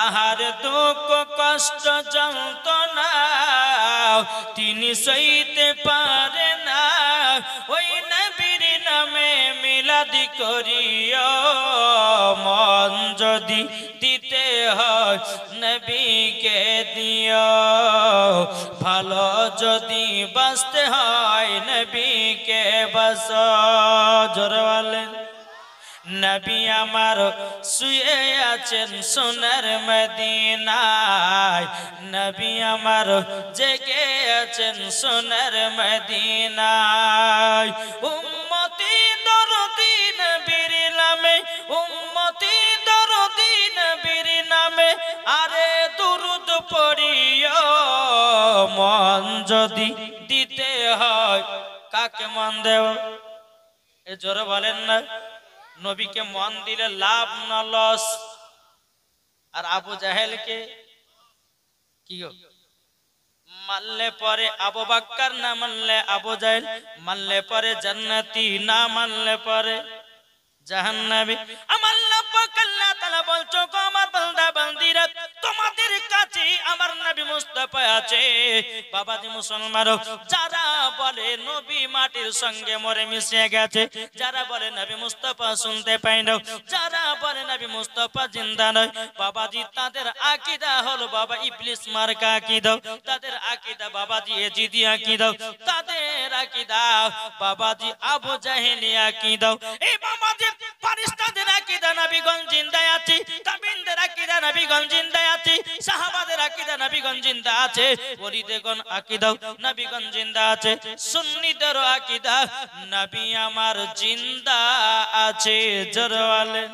তাহার দুঃখ কষ্ট যন্ত্রণা তিনি সইতে পারে না। ওই নবীর নামে মিলাদি করিও, মন যদি দিতে হয় নবীকে দিও, ভালো যদি বাঁচতে হয় নবীকে বাঁচো। জোরে বলেন। নবী আমার শুয়ে আছেন সোনার মদিনায়, নবী আমার জেগে আছেন সোনার মদিনায়। উম্মতি দরদি নবীর নামে, উম্মতি দরদি নবীর নামে আরে দুরুদ পড়িও, মন যদি দিতে হয় কাকে মন দেব? এ জোরে বলেন না। নবীকে মন দিলে লাভ না লস? আর আবু জাহেলকে কি মানলে পরে আবু বকর, না মানলে আবু জাহেল, মানলে পরে জান্নাতি, না মানলে পরে জাহান্নামী। আমার আল্লাহ পাক আল্লাহ তাআলা বলছো, আমার বান্দা বান্দিরা তোমাদের কাছে আমার নবী মুস্তাফা আছে। বাবাজি মুসলমান, যারা বলে নবী মাটির সঙ্গে মরে মিশে গেছে, যারা বলে নবী মুস্তাফা শুনতে পায় না, যারা বলে নবী মুস্তাফা জিন্দা নয়, বাবাজি তাদের আকীদা হলো বাবা ইবলিস মার্কা আকীদা, তাদের আকীদা বাবাজি এজিদি আকীদা, তাদের আকীদা বাবাজি আবু জাহেলি আকীদা। এই বাবাজি ফেরেশতাদের আকীদা নবীগণ জিন্দা আছে, তাবিনদের আকীদা নবীগণ জিন্দা আছে, সাহাবাদের আকীদা নবীগণ জিন্দা আছে, ওলিদেগণ আকীদা নবীগণ জিন্দা আছে, সুন্নিদের আকীদা নবী আমার জিন্দা আছে। জোরে বলেন।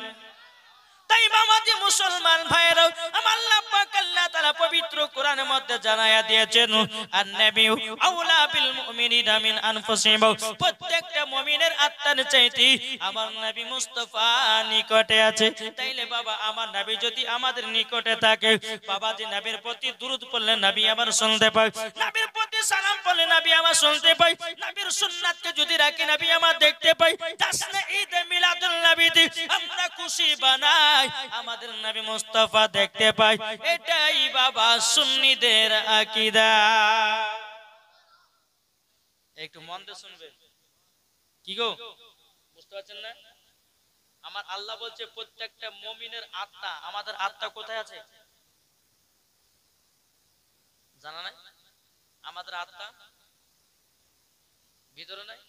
তাই বাবাজি মুসলমান ভাইরা, আমার আল্লাহ পাক আল্লাহ তাআলা পবিত্র কোরআনের মধ্যে জানায়া দিয়েছেন, আন-নাবিয়্যু আওলা বিল মুমিনিনা মিন আনফুসিহিম, প্রত্যেকটা মুমিনের আত্মার চাইতে আমার নবী মুস্তাফা নিকটে আছে। তাইলে বাবা আমার নবী যদি আমাদের নিকটে থাকে, বাবাজি নবীর প্রতি দুরূদ পড়লে নবী আমার শুনতে পায়, নবীর প্রতি সালাম পড়লে নবী আমার শুনতে পায়, নবীর সুন্নাতকে যদি রাখি নবী আমার দেখতে পায়। তাসনা ঈদ মিলাদুন নবীতে আমরা খুশি বানাই, আমাদের নবী মুস্তাফা দেখতে পাই। এটাই বাবা সুন্নিদের আকীদা। একটু মন দিয়ে শুনবেন। কি গো, বুঝতে পারছেন না? আমার আল্লাহ বলছে প্রত্যেকটা মুমিনের আত্মা, আমাদের আত্মা কোথায় আছে জানা নাই? আমাদের আত্মা ভিতরে নাই,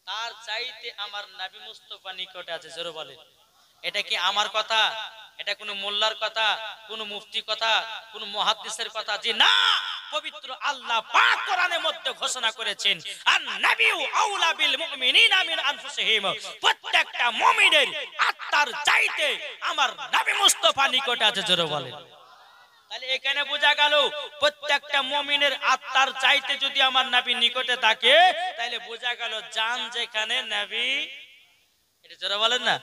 তার চাইতে আমার নবী মুস্তাফা নিকটে আছে। জোরে বলেন। এটা কি আমার কথা? এটা কোন মোল্লার কথা, কোন মুফতি কথা, কোন মুহাদ্দিসের কথা? জি না, পবিত্র আল্লাহ পাক কোরআনের মধ্যে ঘোষণা করেছেন, আন-নাবিয়্যু আওলা বিল মুমিনিনা মিন আনফুসিহিম, প্রত্যেকটা মুমিনের আত্মার চাইতে আমার নবী মুস্তাফা নিকটে আছে। জোরে বলেন। তাহলে এখানে বোঝা গেল প্রত্যেকটা মুমিনের আত্মার চাইতে যদি আমার নবী নিকটে থাকে, তাহলে বোঝা গেল জান যেখানে নবী, এটা যারা বলেন না,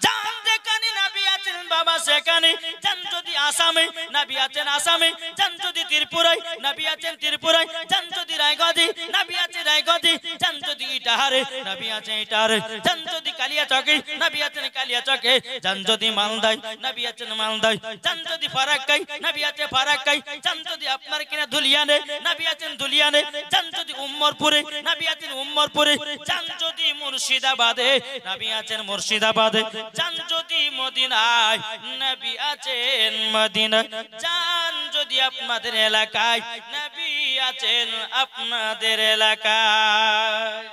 জান যেখানে নবী আছেন বাবা সেখানে। জান যদি আসামে, নবী আছেন আসামে। জান যদি ত্রিপুরায়, নবী আছেন ত্রিপুরায়। জান যদি রায়গঞ্জে, নবী আছেন রায়গঞ্জে। জান যদি ইটাহারে, নবী আছেন ইটাহারে। জান যদি কালিয়াচকে, নবী আছেন কালিয়াচকে। জান যদি মালদায়, নবী আছেন মালদায়। জান যদি ফারাক্কায়, নবী আছেন ফারাক্কায়। জান যদি আপনার কিনা ধুলিয়ানে, নবী আছেন ধুলিয়ানে। জান যদি উম্মরপুরে, নবী আছেন উম্মরপুরে। জান যদি মুর্শিদাবাদে, নবী আছেন মুর্শিদাবাদে। জান যদি মদিনায়, নবী আছেন মদিনায়। জান যদি আপনাদের এলাকায়, নবী আছেন আপনাদের এলাকায়।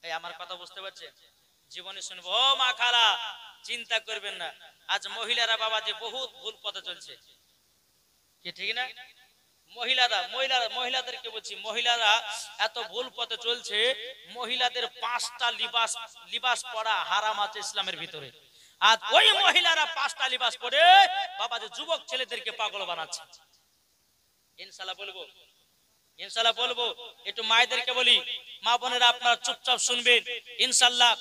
এই আমার কথা বুঝতে পারছেন? জীবনে শুনবো। ও মা খালা, চিন্তা করবেন না, আজ মহিলারা বাবা যে বহুত ভুল পথে চলছে, কি ঠিক না? মহিলাদেরকে বলছি, মহিলারা এত ভুল পথে চলছে। মহিলাদের 5টা লিবাস পরা হারাম আছে ইসলামের ভিতরে। আর ওই মহিলারা 5টা লিবাস পরে বাবা যে যুবক ছেলেদেরকে পাগল বানাচ্ছে। ইনশাআল্লাহ বলবো। একটু মায়েদেরকে বলি, মা বোনেরা আপনারা চুপচাপ শুনবেন ইনশাআল্লাহ।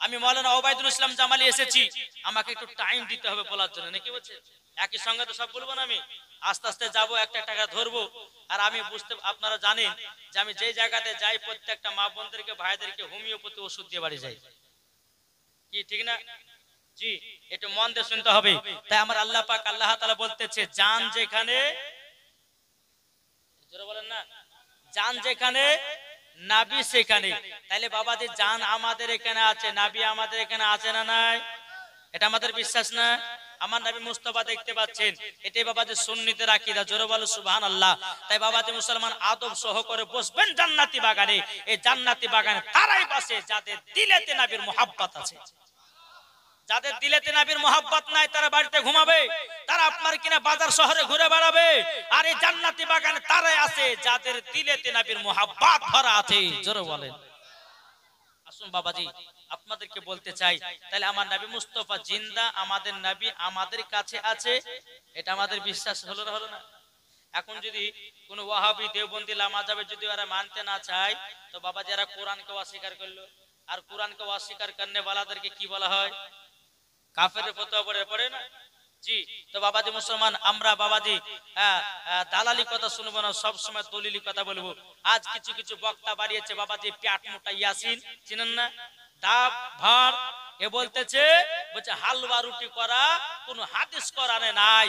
আমি মাওলানা ওবায়দুল ইসলাম জামালি এসেছি, আমাকে একটু টাইম দিতে হবে বলার জন্য, নাকি বলছে? একই সঙ্গে তো সব বলবো না, আমি আস্তে আস্তে যাবো, একটা টাকা ধরবো। আর আমি বুঝতে, আপনারা জানেন যে আমি যে জায়গাতে যাই প্রত্যেকটা মা বোনদেরকে ভাইদেরকে হোমিওপ্যাথি ওষুধ দিয়ে বাড়ি যাই, কি ঠিক না? জি, একটু মন দিয়ে শুনতে হবে। তাই আমার আল্লাহ পাক আল্লাহ তাআলা বলতেছে জান যেখানে, জোরে বলেন না, জান যেখানে নাবি সেখানে। তাইলে বাবাজি জান আমাদের এখানে আছে, নাবি আমাদের এখানে আছে না নাই? এটা আমাদের বিশ্বাস না? আমার নবী মুস্তাফা দেখতে পাচ্ছেন, এটাই বাবাজি সুন্নিতে আকীদা। জোরে বলো সুবহানাল্লাহ। তাই বাবাজি মুসলমান আদব সহ করে বসবেন জান্নাতি বাগানে। এই জান্নাতি বাগানে তারাই বসে যাদের দিলেতে নবীর মুহাব্বত আছে। যাদের দিলেতে নবীর মুহাব্বত নাই তারা বাড়িতে ঘুমাবে, তারা আপনার কিনা বাজার শহরে ঘুরে বেড়াবে। আর এই জান্নাতি বাগানে তারাই আছে যাদের দিলেতে নবীর মুহাব্বত ভরা আছে। জোরে বলেন। আসুন বাবাজি আপনাদেরকে বলতে চাই, তাহলে আমার নবী মুস্তাফা জিন্দা, আমাদের নবী আমাদের কাছে আছে, এটা আমাদের বিশ্বাস হলো না? হলো না? এখন যদি কোন ওয়াহাবি দেওবন্দি লামা যাবে যদি ওরা মানতে না চায়, তো বাবা যারা কোরআনকে অস্বীকার করলো, আর কোরআনকে অস্বীকার করনে ওয়ালাদেরকে কি বলা হয়? কাফেরের ফতোয়া পড়ে না? জি। তো বাবাজি মুসলমান আমরা বাবাজি দালালি কথা শুনবো না, সব সময় দলিলি কথা বলবো। আজ কিছু কিছু বক্তা বাড়িয়েছে বাবাজি পেট মোটা ইয়াসিন, চিনেন না? ডাব ভার এ বলতেছে, বলছে হালুয়া রুটি করা কোন হাদিস কোরআনে নাই।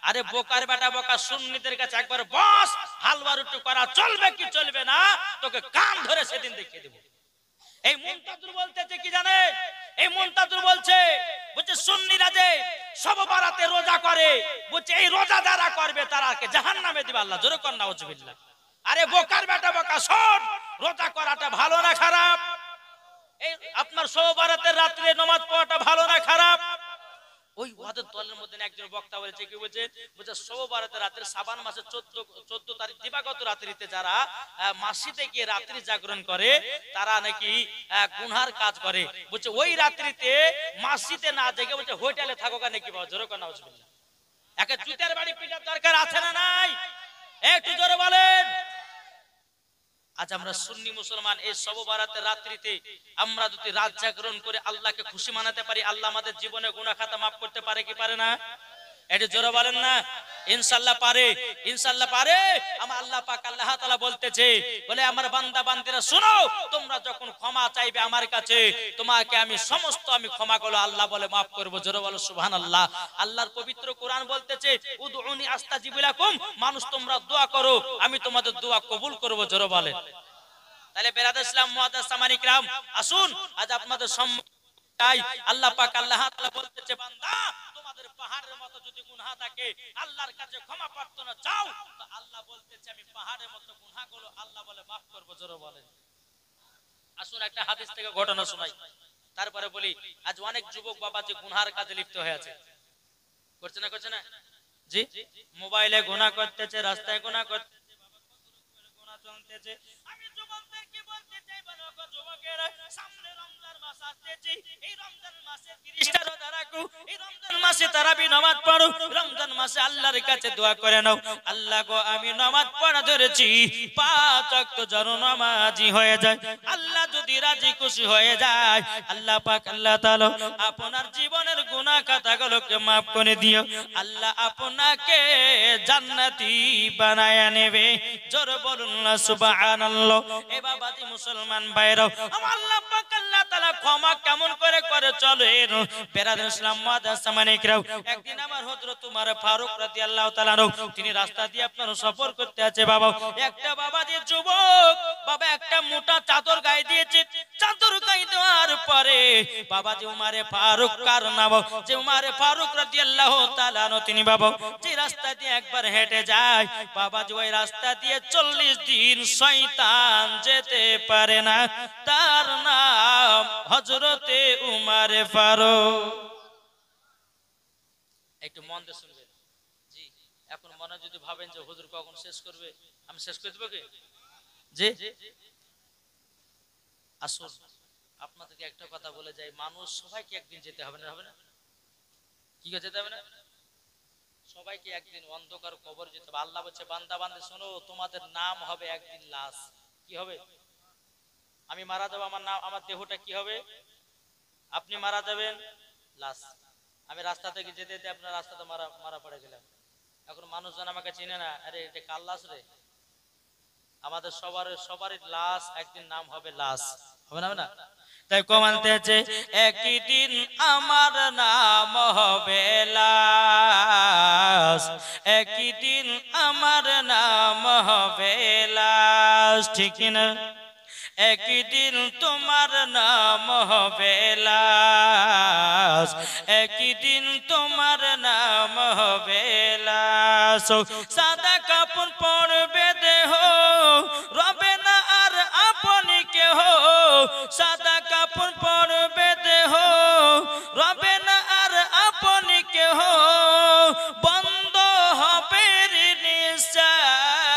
আরে বোকার বেটা বোকা, সুন্নিদের কাছে একবার বস, হালুয়া রুটি করা চলবে কি চলবে না তোকে কান ধরে সেদিন দেখিয়ে দেব। এই মুনতাজুর বলতেছে কি জানে? এই মুনতাজুর বলছে সুন্নিরা যে সব বারাতে রোজা করে, বলছে এই রোজা যারা করবে তারাকে জাহান্নামে দিবে আল্লাহ। জোরে কর নাউজুবিল্লাহ। আরে বোকার বেটা বোকা, শোন, রোজা করাটা ভালো না খারাপ? এই আপনার সব বারাতের রাত্রে নামাজ পড়াটা ভালো না খারাপ? ওই ওয়াদের দলের মধ্যে একজন বক্তা বলেছে, কি বলছে, বলছে সব বারাতের রাত্রে শাবান মাসের 14 তারিখ দিবাগত রাত্রিতে যারা মসজিদে গিয়ে রাত্রি জাগরণ করে তারা নাকি গুনহার কাজ করে। বলছে ওই রাত্রিতে মসজিদে না জেগে বলছে হোটেলে থাকো কেন কি বাবা? জোরে কথা বলছে। একে জুতার বাড়ি পিটার দরকার আছে না নাই? একটু জোরে বলেন। আজ আমরা সুন্নি মুসলমান এই সব বারাতের রাত্রিতে আমরা যদি রাত জাগরণ করে আল্লাহকে খুশি মানাতে পারি, আল্লাহ আমাদের জীবনে গুনাহ খাতা মাফ করতে পারে কি পারে না? এটা জোরে বলেন না। ইনশাআল্লাহ পারে, ইনশাআল্লাহ পারে। আমার আল্লাহ পাক আল্লাহ তাআলা বলতেছে, বলে আমার বান্দা বান্দীরা শুনো, তোমরা যখন ক্ষমা চাইবে আমার কাছে তোমাকে আমি সমস্ত আমি ক্ষমা করব, আল্লাহ বলে maaf করব। জোরে বলো সুবহানাল্লাহ। আল্লাহর পবিত্র কোরআন বলতেছে উদউনি আস্তাজিব লাকুম, মানুষ তোমরা দোয়া করো আমি তোমাদের দোয়া কবুল করব। জোরে বলেন। তাহলে বেরাদার ইসলাম মুআদ্দাস সামানি کرام, আসুন আজ আপনাদের সম্মুখে আল্লাহ পাক আল্লাহ তাআলা বলতেছে বান্দা তোমাদের পাহাড়ের মতো যদি গুনাহ থাকে আল্লাহর কাছে ক্ষমা প্রার্থনা চাও, তো আল্লাহ বলতেছে আমি পাহাড়ের মতো গুনাহগুলো আল্লাহ বলে maaf করব। জোরে বলেন। আসুন একটা হাদিস থেকে ঘটনা শোনাই, তারপরে বলি। আজ অনেক যুবক বাবা যে গুনাহর কাজে লিপ্ত হয়ে আছে, করছে না করছে না? জি, মোবাইলে গুনাহ করতেছে, রাস্তায় গুনাহ করতেছে, বাবা কত গুনাহ চলতেছে। আমি যুবকদেরকে বলতে চাই, বলো গো যুবকেরা, সামনে রমজান মাস আসছে, এই রমজান মাসে 30টা রোজা রাখো, এই রমজান মাসে তারাবি নামাজ পড়ো, রমজান মাসে আল্লাহর কাছে দোয়া করে নাও, আল্লাহ গো আমি নামাজ পড়া ধরেছি, 5 ওয়াক্ত যেন নামাজি হয়ে যায়। আল্লাহ যদি রাজি খুশি হয়ে যায়, আল্লাহ পাক আল্লাহ তাআলা আপনার জীবনের গুনাহ খাতাগুলোকে maaf করে দিও, আল্লাহ আপনাকে জান্নাতি বানায়া নেবে। জোরে বলুন না সুবহানাল্লাহ। এ বাবাজি মুসলমান ভাইরা, আমার আল্লাহ পাক আল্লাহ তাআলা ক্ষমা কেমন করে চলেন? বেরাদার ইসলাম মুআদ্দাস সামানি کرام, একদিন আমার হযরত উমর ফারুক রাদিয়াল্লাহু তাআলা তিনি রাস্তা দিয়ে আপনার সফর করতে আছে বাবা, একটা বাবাজি যুবক বাবা একটা মোটা চাদর গায়ে দিয়েছে। চাদর গায়ে দেওয়ার পরে বাবাজি উমরে ফারুক কার নাম, যে উমরে ফারুক রাদিয়াল্লাহু তাআলা তিনি বাবা যে রাস্তা দিয়ে একবার হেঁটে যায় বাবাজি ওই রাস্তা দিয়ে 40 দিন শয়তান যেতে পারে না, তার নাম হযরতে উমরে ফারুক। একটু মন দিয়ে শুনবেন। জি, এখন মনে যদি ভাবেন যে হুজুর কখন শেষ করবে, আমি শেষ করে দেব কি? জি, আসুন আপনাদেরকে একটা কথা বলে যাই, মানুষ সবাইকে একদিন যেতে হবে না? হবে না? কি করে যেতে হবে না? সবাইকে একদিন অন্ধকার কবর যেতে হবে। আল্লাহ বলছে বান্দা বান্দী শোনো, তোমাদের নাম হবে একদিন লাশ। কি হবে? আমি মারা যাব, আমার নাম, আমার দেহটা কি হবে? আপনি মারা যাবেন, লাশ। আমি রাস্তা থেকে যেতে যেতে আপনার রাস্তাতে মারা পড়ে গেলাম, এখন মানুষজন আমাকে চিনে না, আরে এটা কার লাশ রে? আমাদের সবারই লাশ একদিন নাম হবে লাশ। হবে না? হবে না? তাই কমালতেছে একই দিন আমার নাম হবে লাশ, একই দিন আমার নাম হবে লাশ, ঠিক না? একই দিন তোমার নাম হবে লাশ, একই দিন তোমার নাম হবে লাশ। সাদা কাপড় পরবে দেহ, রবে না আর আপনি কেহ। সাদা কাপড় পরবে দেহ, রবে না আর আপনি কেহ। বন্ধ হবে নিঃশ্বাস,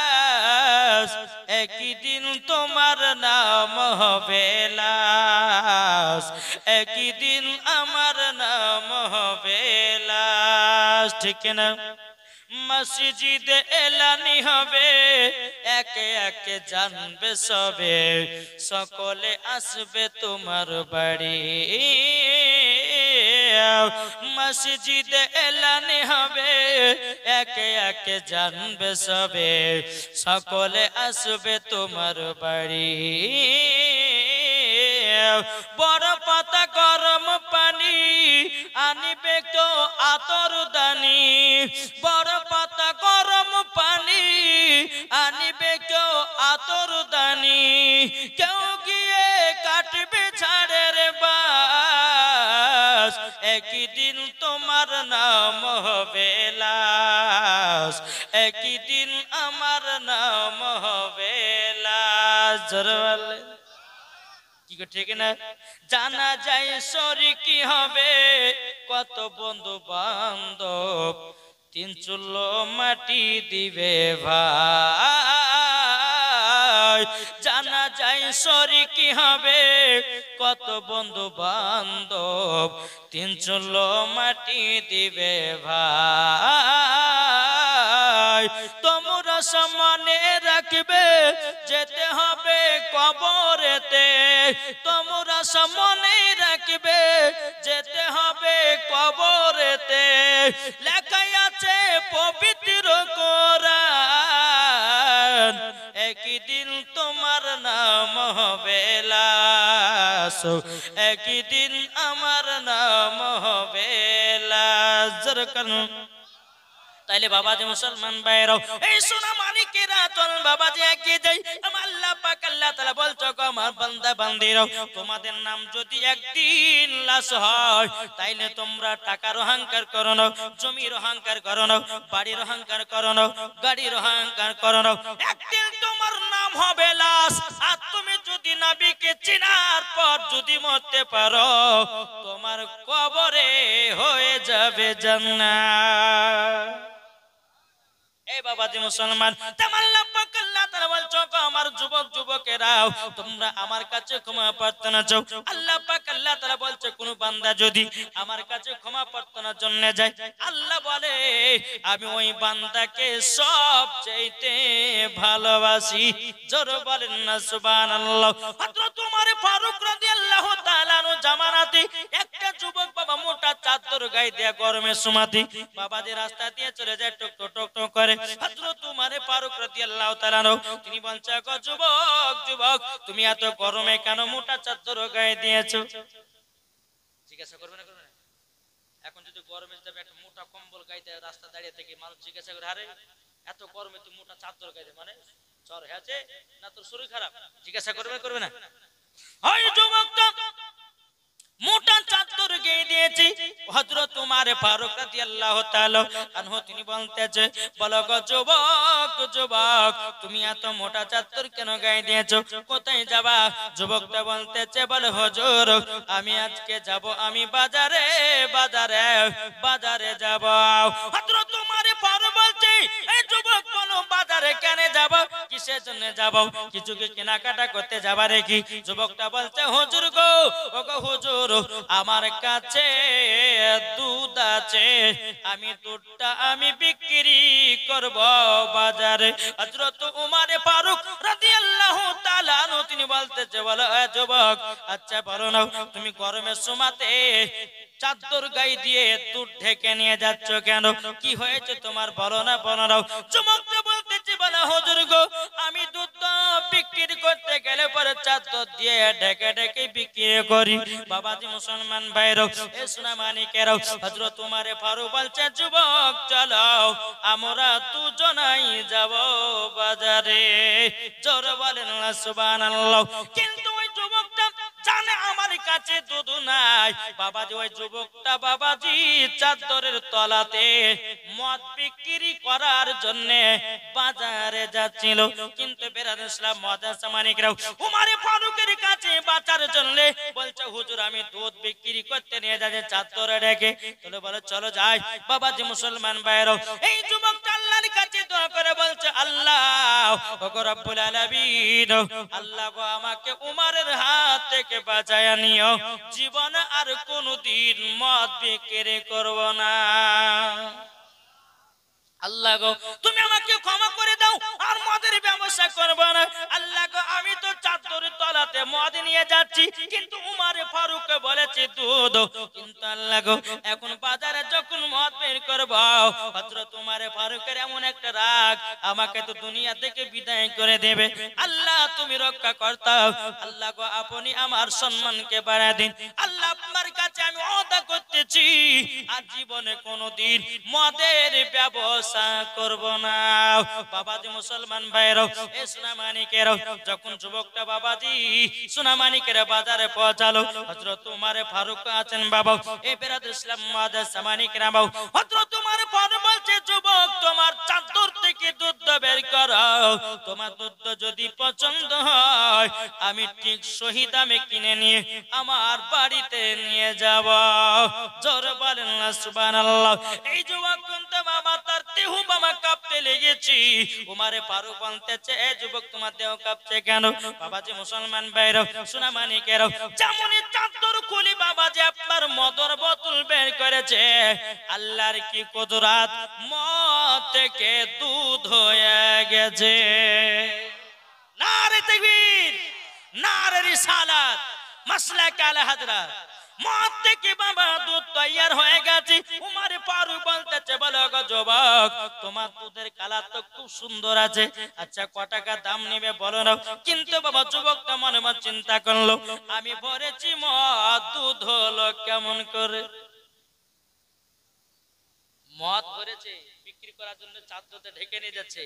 একই দিন তোমার নাম হবে লাশ, একই দিন আমার নাম হবে লাশ, ঠিক না? মসজিদে এলানি হবে, একে একে জানবে সবে, সকলে আসবে তোমার বাড়ি। মসজিদে এলানি হবে, একে একে জানবে সবে, সকলে আসবে তোমার বাড়ি। বড় পাতা গরম পানি আনিবে তো আতর দানি, বড় পাতা গরম পানি আনিবে কেউ আতর দানি। কেউ গিয়ে কাটবে ঝাড়ের বাস, একই দিন তোমার নাম হবে লাশ, একই দিন আমার নাম হবে লাশ। জোরে বলে কি গো, ঠিক না? জানা যায় শরীকি হবে, কত বন্ধু বান্ধব, তিন চুলো মাটি দিবে ভাই। জানা যায় শরীকি হবে, কত বন্ধু বান্ধব, তিন চুলো মাটি দিবে ভাই। তোমরা সম্মানে রাখবে, যেতে হবে কবরেতে। তোমরা সম্মানে রাখবে, যেতে হবে কবরেতে। লেখাই আছে পবিত্র কোরআন, একই দিন তোমার নাম হবে লাশ, একই দিন আমার নাম হবে লাশ। তাইলে বাবাজি মুসলমান ভাইরাও, এই সোনা মানিকেরা, চল বাবাজি এগিয়ে যাই। আমার আল্লাহ পাক আল্লাহ তাআলা বলছো গো আমার বান্দা বান্দিরাও, তোমাদের নাম যদি একদিন লাশ হয়, তাইলে তোমরা টাকার অহংকার করো না, জমির অহংকার করো না, বাড়ির অহংকার করো না, গাড়ির অহংকার করো না। একদিন তোমার নাম হবে লাশ। আর তুমি যদি নবীকে চিনার পর যদি মরতে পারো, তোমার কবরে হয়ে যাবে জান্নাত। এই বাবাজি মুসলমান, আল্লাহ পাক আল্লাহ তাআলা বলছো আমার যুবক যুবকেরাও, তোমরা আমার কাছে ক্ষমা প্রার্থনা চাও। আল্লাহ পাক আল্লাহ তাআলা বলছে কোন বান্দা যদি আমার কাছে ক্ষমা প্রার্থনার জন্য যায়, আল্লাহ বলে আমি ওই বান্দাকে সবচাইতে ভালোবাসি। জোরে বলেন না সুবহানাল্লাহ। হযরত ওমর ফারুক রাদিয়াল্লাহু তাআলা আনহু জামানাতে একটা যুবক বাবা মোটা চাদর গায়ে দিয়ে গরমে সুমাতি বাবাদের রাস্তা দিয়ে চলে যায়, টক টক টক করে। হযরত ওমর ফারুক রাদিয়াল্লাহু তাআলা আনহু তিনি বলছে গো যুবক যুবক, তুমি এত গরমে কেন মোটা চাদর গায়ে দিয়েছো? জিজ্ঞাসা করবে না, করবে না? এখন যদি গরমে যাবে একটা মোটা কম্বল গায়ে দিয়ে রাস্তা দাঁড়িয়ে থেকে মানুষ জিজ্ঞাসা করে, আরে এত গরমে তুমি মোটা চাদর গায়ে দিয়ে, মানে জ্বর হয়েছে না তোর শরীর খারাপ? জিজ্ঞাসা করবে করবে না? ওই যুবকটা মোটা চাদর গায়ে দিয়েছি। হযরত ওমর ফারুক রাদিয়াল্লাহু তাআলা আনহু তিনি বলতেছে, বলো গো যুবক যুবক, তুমি এত মোটা চাদর কেন গায়ে দিয়েছো? কোথায় যাবা? যুবকটা বলতেছে, বলে হুজুর আমি আজকে যাব, আমি বাজারে বাজারে বাজারে যাব। হযরত ওমর ফারুক বলছে, এই যুবক বলো বাজারে কেন যাব, কিসের জন্য যাব? কিছু কি কেনাকাটা করতে যাবা নাকি? যুবকটা বলছে, হুজুর গো, ও গো হুজুর, আমার কাছে দুধ আছে, আমি দুধটা আমি বিক্রি করব বাজারে। হযরত ওমর ফারুক রাদিয়াল্লাহু তাআলা আনহু তিনি বলতেছে, বলো এ যুবক, আচ্ছা বলো না তুমি গরমের সময়তে চাদর গায়ে দিয়ে দুধ ঢেকে নিয়ে যাচ্ছ কেন? কি হয়েছে তোমার, বলো না? যুবকটা বলতেছে, বলো হুজুর গো, আমি দুধ বিক্রি করতে গেলে গেলে পরে চাদর দিয়ে ঢেকে ঢেকে বিক্রি করি। বাবাজি মুসলমান ভাইরাও, এ সোনা মানিকেরাও, হযরত উমর ফারুক বলছে যুবক চলো আমরা দুজনাই যাব বাজারে। জোরে বলেন না সুবহানাল্লাহ। কিন্তু ওই যুবকটা জানে আমার কাছে দুধ নাই। বাবাজি ওই যুবকটা বাবাজি চাদরের তলাতে মদ বিক্রি করার জন্য বাজারে যাচ্ছিল। কিন্তু বেরাদর ইসলাম মুআজ্জাজ মানিকরাও উমর ফারুকের কাছে বাঁচার জন্য বলছে হুজুর আমি দুধ বিক্রি করতে নিয়ে যাচ্ছি চাদরে রেখে। তাহলে বলে চলো যাই। বাবাজি মুসলমান ভাইরাও, এই যুবকটা আল্লাহর কাছে দোয়া করে বলছে আল্লাহ ওগো রব্বুল আলামিন, আল্লাহ গো আমাকে উমরের হাত থেকে বাঁচায় নিও, জীবনে আর কোনদিন মদ বিক্রি করব না। আল্লাহ গো তুমি আমাকে ক্ষমা করে দাও, আর মদের ব্যবসা করব না। আল্লাহ গো আমি তো চাদরের তলাতে মদ নিয়ে যাচ্ছি, কিন্তু উমর ফারুক বলেছে দুধ। কিন্তু আল্লাহ গো এখন বাজারে যখন মদ বের করব, হযরত উমর ফারুকের এমন একটা রাগ আমাকে তো দুনিয়া থেকে বিদায় করে দেবে। আল্লাহ তুমি রক্ষা করতাও। আল্লাহ গো আপনি আমার সম্মানকে বাড়ায় দিন। আল্লাহ আপনার কাছে আমি ওয়াদা করতেছি আর জীবনে কোনোদিন মদের ব্যবসা করব না। বাবাজি মুসলমান ভাইরাও, এ সোনা মানিকেরাও, যখন যুবকটা বাবাজি সোনা মানিকের বাজারে পৌঁছালো, হযরত উমর ফারুক আছেন বাবা। এ বেরাদর ইসলাম মুআজ্জাজ মানিকেরা বাবা, হযরত উমর ফারুক বলছে যুবক তোমার চাদর থেকে দুধ বের করো, তোমার দুধ যদি পছন্দ হয় আমি ঠিক সহি দামে কিনে নিয়ে আমার বাড়িতে নিয়ে যাব। জোরে বলেন না সুবহানাল্লাহ। এই যুবক কিন্তু বাবা তার দেহ বাবা কাঁপতে লেগেছি। উমর ফারুক বলতেছে এ যুবক তোমার দেহ কাঁপছে কেন? বাবাজি মুসলমান ভাইরাও, সোনা মানিকেরাও, যেমনই চাদর খুলি বাবাজি আপনার মদের বোতল বের করেছে। আল্লাহর কি কুদরত, মদ থেকে দুধ হয়ে গেছে। নারে তাকবীর, নারে রিসালাত, মাসলাক আলা হাজরাত। মদ থেকে বাবা দুধ তৈয়ার হয়ে গেছে। উমর ফারুক বলতেছে বলো গো যুবক তোমার দুধের কালার তো খুব সুন্দর আছে, আচ্ছা ক টাকা দাম নেবে বলো না। কিন্তু বাবা যুবকটা মনে মনে চিন্তা করলো আমি ভরেছি মদ, দুধ হলো কেমন করে? মদ ভরেছে বিক্রি করার জন্য চাদরতে ঢেকে নিয়ে যাচ্ছে,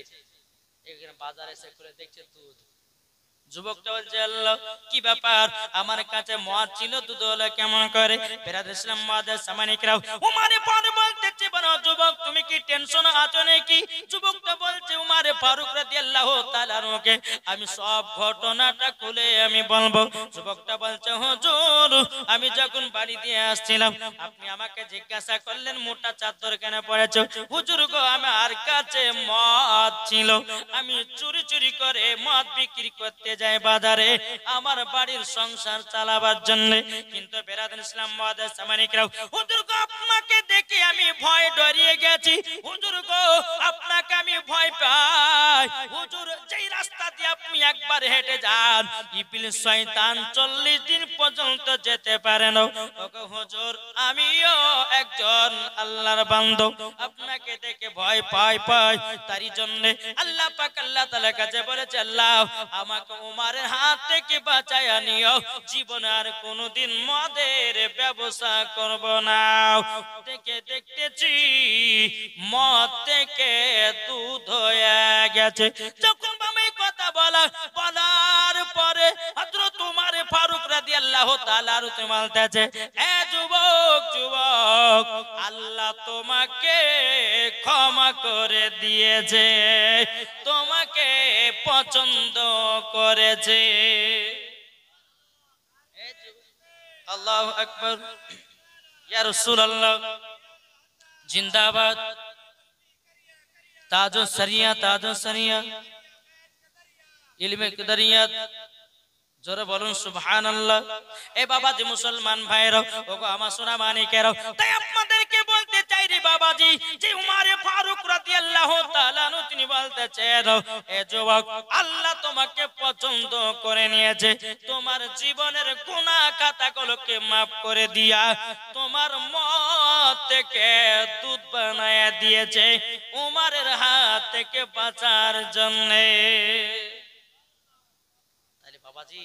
এখানে বাজারে এসে করে দেখছে দুধ। যুবকটা বলছে আল্লাহ কি ব্যাপার, আমার কাছে মদ ছিল দুধ হলো কেমন করে? বেরাদর ইসলাম মুআজ্জাজ মানিকরাও, উমর ফারুক বলতেছে বলো যুবক তুমি কি টেনশন আছো নাকি? যুবকটা বলছে উমর ফারুক রাদিয়াল্লাহু তাআলা আনহুকে আমি সব ঘটনাটা খুলে আমি বলবো। যুবকটা বলছে হুজুর আমি যখন বাড়ি দিয়ে আসছিলাম আপনি আমাকে জিজ্ঞাসা করলেন মোটা চাদর কেন পরেছো? হুজুর গো আমার কাছে মদ ছিল, আমি চুরি চুরি করে মদ বিক্রি করতে যাই বাজারে আমার বাড়ির সংসার চালাবার জন্য। কিন্তু বেরাদর ইসলাম মুআজ্জাজ মানিকরাও, হুজুর গো আপনাকে দেখে আমি ভয় ডরিয়ে গেছি। হুজুর গো আপনাকে আমি ভয় পাই। হুজুর যেই রাস্তা দিয়ে আপনি একবার হেঁটে যান ইবলিস শয়তান 40 দিন পর্যন্ত যেতে পারে না। ওগো হুজুর আমিও একজন আল্লাহর বান্দা, আপনাকে দেখে ভয় পাই তারই জন্য আল্লাহ পাক আল্লাহ তাআলার কাছে বলেছে আল্লাহ আমাকে উমরের হাত থেকে বাঁচায়া নিও, জীবন আর কোনোদিন মদের ব্যবসা করব না। দেখে দেখতেছি মদ থেকে দুধ হয়ে গেছে। যখন বাবা এই কথা বলার পরে হযরত উমর ফারুক রাদিয়াল্লাহু তাআলা বলতেছে এ যুবক আল্লাহ তোমাকে ক্ষমা করে দিয়েছে, তোমাকে পছন্দ করেছে। আল্লাহু আকবার, ইয়া রাসূলুল্লাহ জিন্দাবাদ। তাজো সরিয়া ইলমে কদরিয়াত, জোরে বলুন সুবহানাল্লাহ। এ বাবাজি মুসলমান ভাইরা ওগো আমার সোনা মানিকেরা, তাই আপনাদেরকে বলতে চাই রে বাবাজি যে উমর ফারুক রাদিয়াল্লাহু তাআলা আনহু তিনি বলতেছেন এ যুবক আল্লাহ তোমাকে পছন্দ করে নিয়েছে, তোমার জীবনের গুনাহ খাতাগুলোকে maaf করে দিয়া তোমার মদ থেকে দুধ বানায়া দিয়েছে উমরের হাত থেকে বাঁচার জন্য। বাবাজি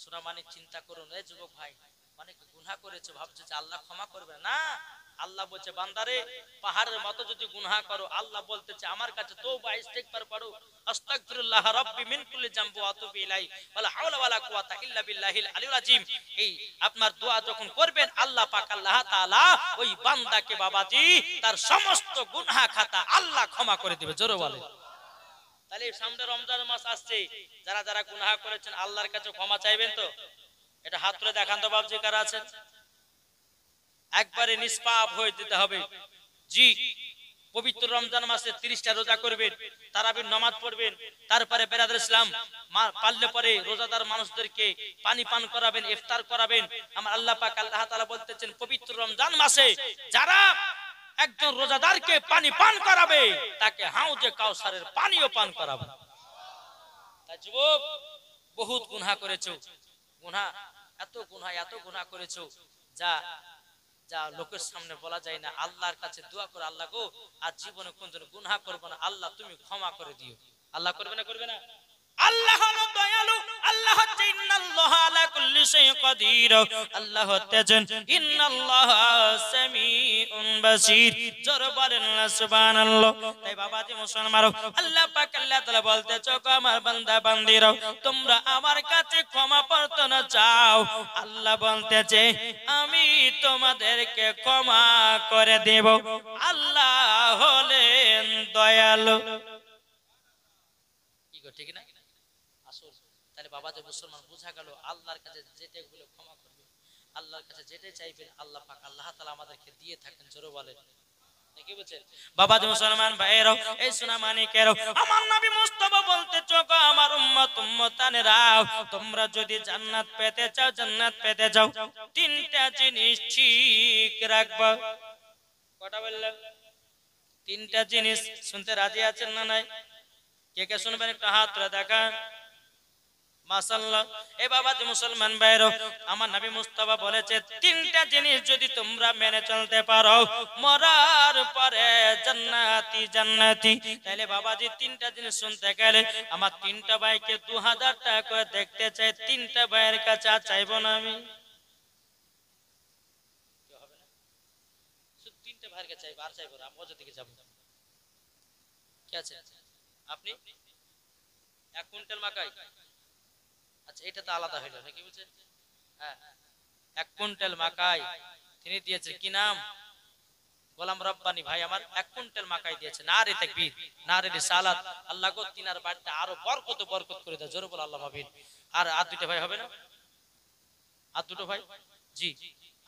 শোনা মানে চিন্তা করুন, এই যুবক ভাই অনেক গুনাহ করেছো, ভাবছো যে আল্লাহ ক্ষমা করবে না। আল্লাহ বলছে বান্দারে পাহাড়ের মতো যদি গুনাহ করো, আল্লাহ বলতেছে আমার কাছে তওবা ইস্তিগফার করো, আস্তাগফিরুল্লাহ রাব্বি মিন কুল্লি জামবি ওয়া আতুবু ইলাইহি ওয়ালা হাওলা ওয়ালা কুওয়াতা ইল্লা বিল্লাহিল আলিয়্যিল আযীম। এই আপনার দোয়া যখন করবেন আল্লাহ পাক আল্লাহ তাআলা ওই বান্দাকে বাবাজি তার সমস্ত গুনাহ খাতা আল্লাহ ক্ষমা করে দিবে। জোরে বলে। তাহলে সামনে রমজান মাস আসছে, যারা যারা গুনাহ করেছেন আল্লাহর কাছে ক্ষমা চাইবেন তো? এটা হাত তুলে দেখান তো বাবজি কারা আছেন। একবারে নিষ্পাপ হয়ে যেতে হবে। জি, পবিত্র রমজান মাসে 30টা রোজা করবেন, তারাবির নামাজ পড়বেন, তারপরে বেরাদর ইসলাম পারলে পরে রোজাদার মানুষদেরকে পানি পান করাবেন, ইফতার করাবেন। আমার আল্লাহ পাক আল্লাহ তাআলা বলতেছেন পবিত্র রমজান মাসে যারা একজন রোজাদারকে পানি পান করাবে তাকে হাউজে কাউসারের পানিও পান করাবে। তাই যুবক বহুত গুনাহ করেছো, গুনাহ এত গুনাহ করেছো যা যা লোকের সামনে বলা যায় না। আল্লাহর কাছে দোয়া করে, আল্লাহ গো আর জীবনে কোনদিন গুনাহ করব না, আল্লাহ তুমি ক্ষমা করে দিও। আল্লাহ করবে না? করবে না? আল্লাহ হলো দয়ালু, আল্লাহ হচ্ছে ইন্নাল্লাহা আলা কুল্লি শাইইন কাদির, আল্লাহ হচ্ছেন ইন্নাল্লাহা সামিউন বাসীর। জোরে বলেন না সুবহানাল্লাহ। তাই বাবাজি মুসলমান, আল্লাহ পাক আল্লাহ তাআলা বলতেছে গো আমার বান্দা বান্দীরা তোমরা আমার কাছে ক্ষমা প্রার্থনা চাও, আল্লাহ বলতেছে আমি তোমাদেরকে ক্ষমা করে দেব। আল্লাহ হলেন দয়ালু। কি গো ঠিক না? তাহলে বাবাদের মুসলমান বোঝা গেল আল্লাহর কাছে যেটা গুলো ক্ষমা করবে, আল্লাহর কাছে যেটা চাইবেন আল্লাহ পাক আল্লাহ তাআলা আমাদেরকে দিয়ে থাকেন। জোরে বলেন নাকি বলেন বাবাদের মুসলমান ভাইরা। এই সোনা মানিকেরা আমার নবী মুস্তাফা বলতে চোখ আমার উম্মত উম্মতানেরা তোমরা যদি জান্নাত পেতে চাও, জান্নাত পেতে চাও তিনটা জিনিস ঠিক রাখবা। কটা বললাম? তিনটা জিনিস। শুনতে রাজি আছেন না নাই? কে কে শুনবেন একটা হাত তুলে দেখান। মাশাআল্লাহ। এই বাবাজি মুসলমান ভাইরা আমার নবী মুস্তাফা বলেছে তিনটা জিনিস যদি তোমরা মেনে চলতে পারো মরার পরে জান্নাতি জান্নাতি। তাহলে বাবাজি তিনটা জিনিস শুনতে গেলে আমার তিনটা ভাইকে 2000 টাকা করে দেখতে চাই। তিনটা ভাইয়ের কাছে চাইবো না আমি? হবে না? শুধু তিনটা ভাইয়ের কাছে চাইবো, আর চাইবো না। আমি অযোধ্যা দিকে যাবো। কি আছে আপনি 1 কুইন্টাল মাকাই? আচ্ছা এটা তো আলাদা হইলো নাকি বলছেন? হ্যাঁ 1 কুইন্টাল মাকাই তিনি দিয়েছে। কি নাম? গোলাম রব্বানি ভাই আমার 1 কুইন্টাল মাকাই দিয়েছে। নারে তাকবীর, নারে রিসালাত। আল্লাহ গো তিনার বাড়িতে আরো বরকত করে দেয়। জোরে বল আল্লাহ মাবিন। আর দুটো ভাই হবে না? আর দুটো ভাই? জি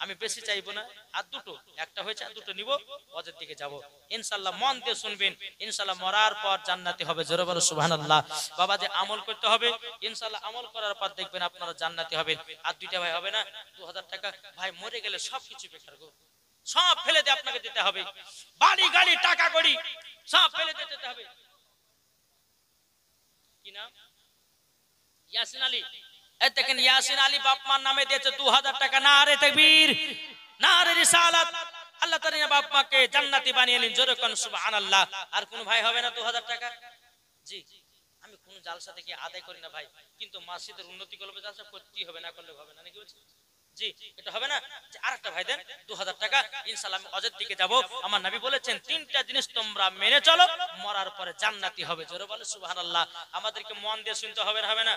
আমি বেশি চাইবো না, আর দুটো, একটা হয়েছে আর দুটো নিব, ওদের দিকে যাব ইনশাআল্লাহ। মন দিয়ে শুনবেন, ইনশাআল্লাহ মরার পর জান্নাতি হবে। জোরে বলো সুবহানাল্লাহ। বাবা যে আমল করতে হবে, ইনশাআল্লাহ আমল করার পর দেখবেন আপনারা জান্নাতি হবেন। আর দুইটা ভাই হবে না? 2000 টাকা ভাই মরে গেলে সবকিছু বেকার গো, সব ফেলে দিয়ে আপনাকে দিতে হবে। বাড়ি গাড়ি টাকা কড়ি সব ফেলে দিয়ে যেতে হবে। কি নাম? ইয়াসিন আলী। এই দেখেন ইয়াসিন আলী বাপ মার নামে দিয়েছে 2000 টাকা। নারে তাকবীর, নারে রিসালাত। আল্লাহ তাআলা বাপ মাকে জান্নাতি বানিয়ে নিন। জোরে কোন সুবহানাল্লাহ। আর কোন ভাই হবে না 2000 টাকা? জি আমি কোন জালসা থেকে আদায় করি না ভাই, কিন্তু মসজিদের উন্নতি করলে জালসা করতেই হবে, না করলে হবে না নাকি বলছেন? জি এটা হবে না? যে আরেকটা ভাই দেন 2000 টাকা, ইনশাআল্লাহ আমি অজের দিকে যাব। আমার নবী বলেছেন তিনটা জিনিস তোমরা মেনে চলো মরার পরে জান্নাতি হবে। জোরে বলো সুবহানাল্লাহ। আমাদেরকে মন দিয়ে শুনতে হবে না? হবে না?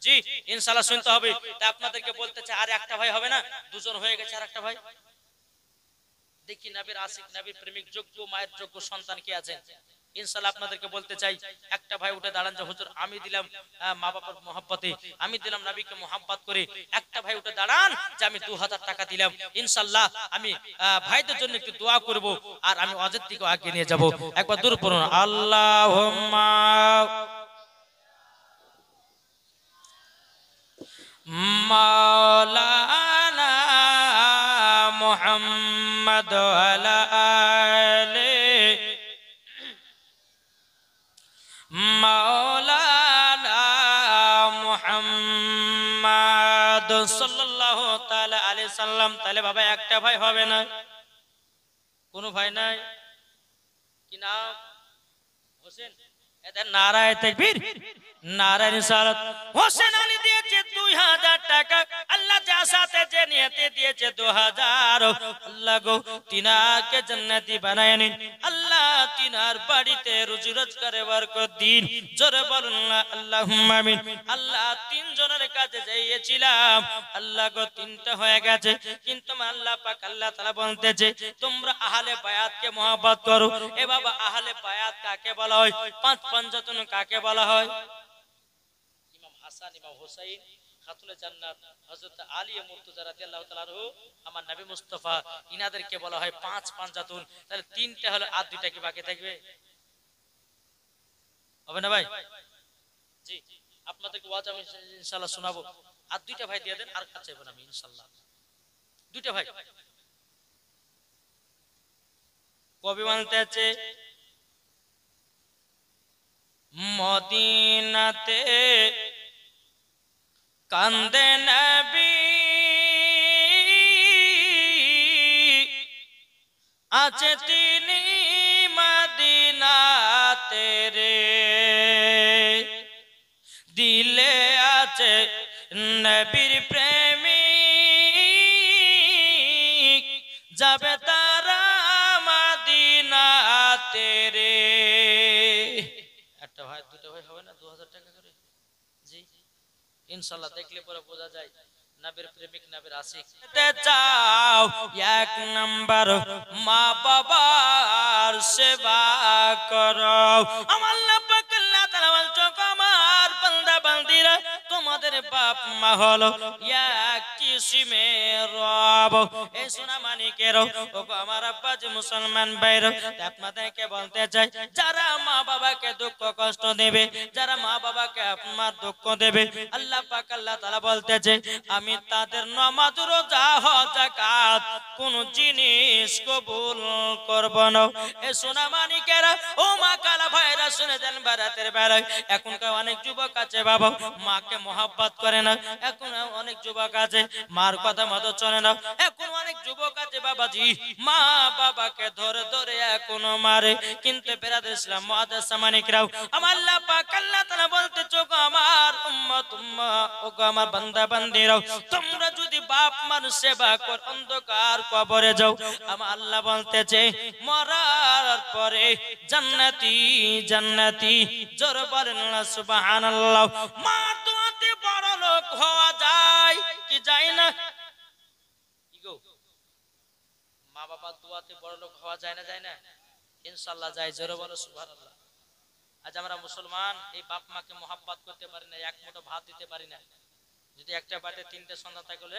জি ইনশাআল্লাহ শুনতে হবে। তা আপনাদেরকে বলতে চাই আর একটা ভাই হবে না? দুজন হয়ে গেছে, আর একটা ভাই দেখি নবীর আশিক নবীর প্রেমিক যোগ্য মায়ের যোগ্য সন্তান কে আছেন? ইনশাআল্লাহ আপনাদেরকে বলতে চাই একটা ভাই উঠে দাঁড়ান যে হুজুর আমি দিলাম মা বাবার মহব্বতে, আমি দিলাম নবীকে মহব্বত করে। একটা ভাই উঠে দাঁড়ান যে আমি 2000 টাকা দিলাম, ইনশাআল্লাহ আমি ভাইদের জন্য একটু দোয়া করব আর আমি অজের দিকে আগে নিয়ে যাব। একবার দূর পড়ুন আল্লাহুম্মা মাওলানা মুহাম্মদ আলা আলি মাওলানা মুহাম্মদ সাল্লাল্লাহু তাআলা আলাইহি সাল্লাম। তাহলে বাবা একটা ভাই হবে না? কোন ভাই নাই? কি নাম? হোসেন। এদের নারায়ে তাকবীর, নারায়ে রিসালাত। হোসেন আলী দিয়েছে 2000 টাকা, আল্লাহ যা সাথে যে নিয়তে দিয়েছে 2000। আল্লাহ গো তিনাকে জান্নাতি বানায় নিন আল্লাহ, তিনার বাড়িতে রুজি রোজগারে বরকত দিন। জোরে বলুন না আল্লাহুম্মা আমিন। আল্লাহ তিনজনের কাছে যাইয়েছিলাম, আল্লাহ গো তিনটা হয়ে গেছে, কিন্তু আল্লাহ পাক আল্লাহ তাআলা বলতেছে তোমরা আহলে বায়াতকে মহব্বত করো। এ বাবা আহলে বায়াত কাকে বলা হয়? পাঁচ পঞ্চাতন কাকে বলা হয়? ইমাম হাসান, ইমাম হুসাইন, খাতুনে জান্নাত হযরত আলী মুর্তজা রাদিয়াল্লাহু তাআলা আনহু, আমার নবী মুস্তাফা, ইনাদেরকে বলা হয় পাঁচ পঞ্চাতন। তাহলে তিনটা হলো, আর দুইটা কি বাকি থাকবে? হবে না ভাই? জি, আপনাদেরকে ওয়াজ আমি ইনশাআল্লাহ শোনাবো। আর দুইটা ভাই দিয়ে দেন, আর কাছে চাইবো না আমি ইনশাআল্লাহ। দুইটা ভাই কবি বলতে আছে মদিনাতে কান্দে নবী, আছে তিনি মদিনাতে রে, দিলে আছে নবীর প্রেমিক, যাবে তারা মদিনাতে রে। একটা ভাই দুটো ভাই হবে না? 2000 টাকা করে। জি ইনশাআল্লাহ, দেখলে পরে বোঝা যায় নবীর প্রেমিক, নবীর আশিক। চাও এক নাম্বার মা বাবার সেবা করো। আমার আল্লাহ পাক আল্লাহ তাআলা বলছো আমার বান্দা বান্দিরা, তোমাদের বাপ মা হলো এক কিসিমের রব। এই সোনা মানিকের ও আমার আব্বাজি মুসলমান ভাইরা, আপনাদেরকে বলতে চাই যারা মা বাবাকে দুঃখ কষ্ট দেবে, যারা মা বাবাকে আপনার দুঃখ দেবে, আল্লাহ পাক আল্লাহ তাআলা বলতেছে আমি তাদের নামাজ রোজা হজ যাকাত কোন জিনিস কবুল করব না। এ সোনা মানিকেরা ও মা কালা ভাইরা শুনে যান, বারাতের বেলায় এখনকার অনেক যুবক আছে বাবা মাকে মহব্বত করে না, এখন অনেক যুবক আছে মার কথা মতো চলে না, এখন অনেক যুবক আছে বাবাজি মা বাবাকে ধরে ধরে এখনো মারে। কিন্তু বেরাদর ইসলাম মুআদ্দাস মানিকরাও, আমার আল্লাহ পাক আল্লাহ তাআলা বলতেছো আমার উম্মত ও আমার বান্দা বান্দিরাও, তোমরা যদি বাপ মার সেবা কর অন্ধকার কবরে যাও, আমার আল্লাহ বলতেছে মরার পরে জান্নাতি জান্নাতি। জোর বলেন না সুবহানাল্লাহ। মার দোয়াতে বড় লোক হওয়া যায় কি যায় না? কি গো, মা বাবার দোয়াতে বড় লোক হওয়া যায় না? যায় না? ইনশাআল্লাহ যায়। জোর বলো সুবহানাল্লাহ। আজ আমরা মুসলমান এই বাপ মাকে মহব্বত করতে পারি না, এক মুঠো ভাত দিতে পারি না। যদি একটা বাড়িতে তিনটে সন্তান থাকলে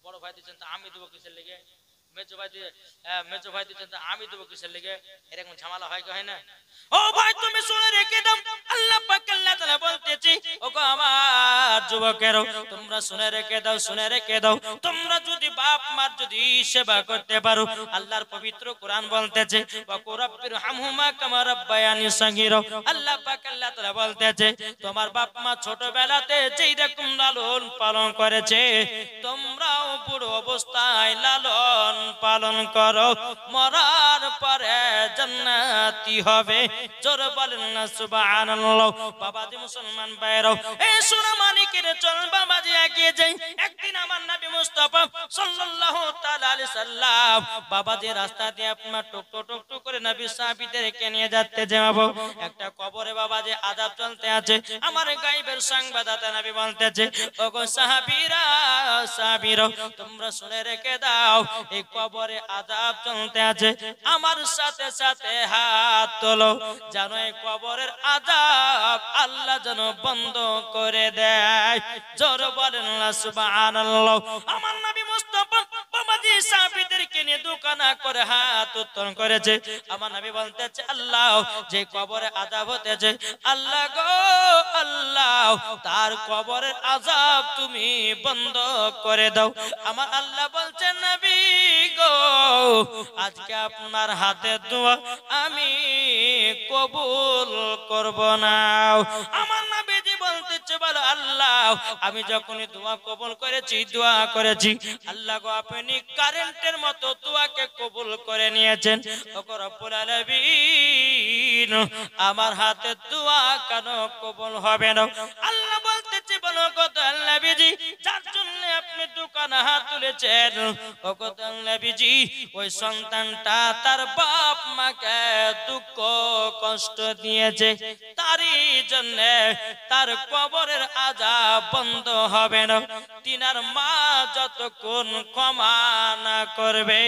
বড় ভাই দিচ্ছেন তা আমি দেবো কিসের লেগে, মেজো ভাই দিচ্ছেন তা আমি দেবো কিসের লেগে, এরকম ঝামেলা হয় কি হয় না? ও ভাই তুমি শুনে রেখে দাও, আল্লাহ পাক আল্লাহ তাআলা বলতেছি ও গো আমার যুবকেরা তোমরা শুনে রেখে দাও, শুনে রেখে দাও, তোমরা যদি বাপ মার যদি সেবা করতে পারো, আল্লাহর পবিত্র কোরআন বলতেছে ওয়া কুরাব্বির হামহুমা কামা রাব্বায়ানি সগীরা। আল্লাহ পাক আল্লাহ তাআলা বলতেছে তোমার বাপ মা ছোটবেলাতে যেই রকম লালন পালন করেছে, তোমরাও বুড়ো অবস্থায় লালন পালন করো, মরার পরে জান্নাতি হবে। জোরে বলেন না সুবহানাল্লাহ। বাবাজি মুসলমান ভাইরা এই সোনা মানিকের চল বাবাজি এগিয়ে যাই। একদিন আমার নবী মুস্তাফা সাল্লাল্লাহু তাআলা আলাইহি সাল্লাম বাবাজি রাস্তা দিয়ে আপনার টুক করে নবী সাহাবীদেরকে নিয়ে যাচ্ছে যাবো, একটা কবরে বাবাজি আযাব চলতে আছে। আমার গায়বের সংবাদদাতা নবী বলতেছে ওগো সাহাবীরা সাহাবীরা তোমরা শুনে রেখে দাও, এই কবরে আযাব চলতে আছে, আমার সাথে সাথে হাত তোলো যেন এই কবরের আযাব আল্লাহ যেন বন্ধ করে দেয়। জোরে বলেন না সুবহানাল্লাহ। আমার নবী মুস্তাফা বাবাজি সাহাবীদেরকে নিয়ে দোকানা করে হাত উত্তোলন করেছে। আমার নবী বলতেছে আল্লাহ যে কবরে আযাব হতেছে, আল্লাহ গো আল্লাহ তার কবরের আযাব তুমি বন্ধ করে দাও। আমার আল্লাহ বলছেন নবী গো আজকে আপনার হাতে দোয়া আমি কবুল করব না। আমার নবীজি বলতেছে বলো আল্লাহ আমি যখনই দোয়া কবুল করেছি, দোয়া করেছি আল্লাহ গো আপনি কারেন্টের মতো দোয়াকে কবুল করে নিয়েছেন। ওগো রব্বুল আলামিন দিন আমার হাতে দোয়া কেন কবুল হবে না? আল্লাহ বলতেছে বলো কত নবীজি যার জন্য আপনি দোকান হাত তুলেছেন ও কত নবীজি ওই সন্তানটা তার বাপ মাকে দুঃখ কষ্ট দিয়েছে তারই জন্য তার কবরের আযাব বন্ধ হবে না। তিনার মা যতক্ষণ ক্ষমা না করবে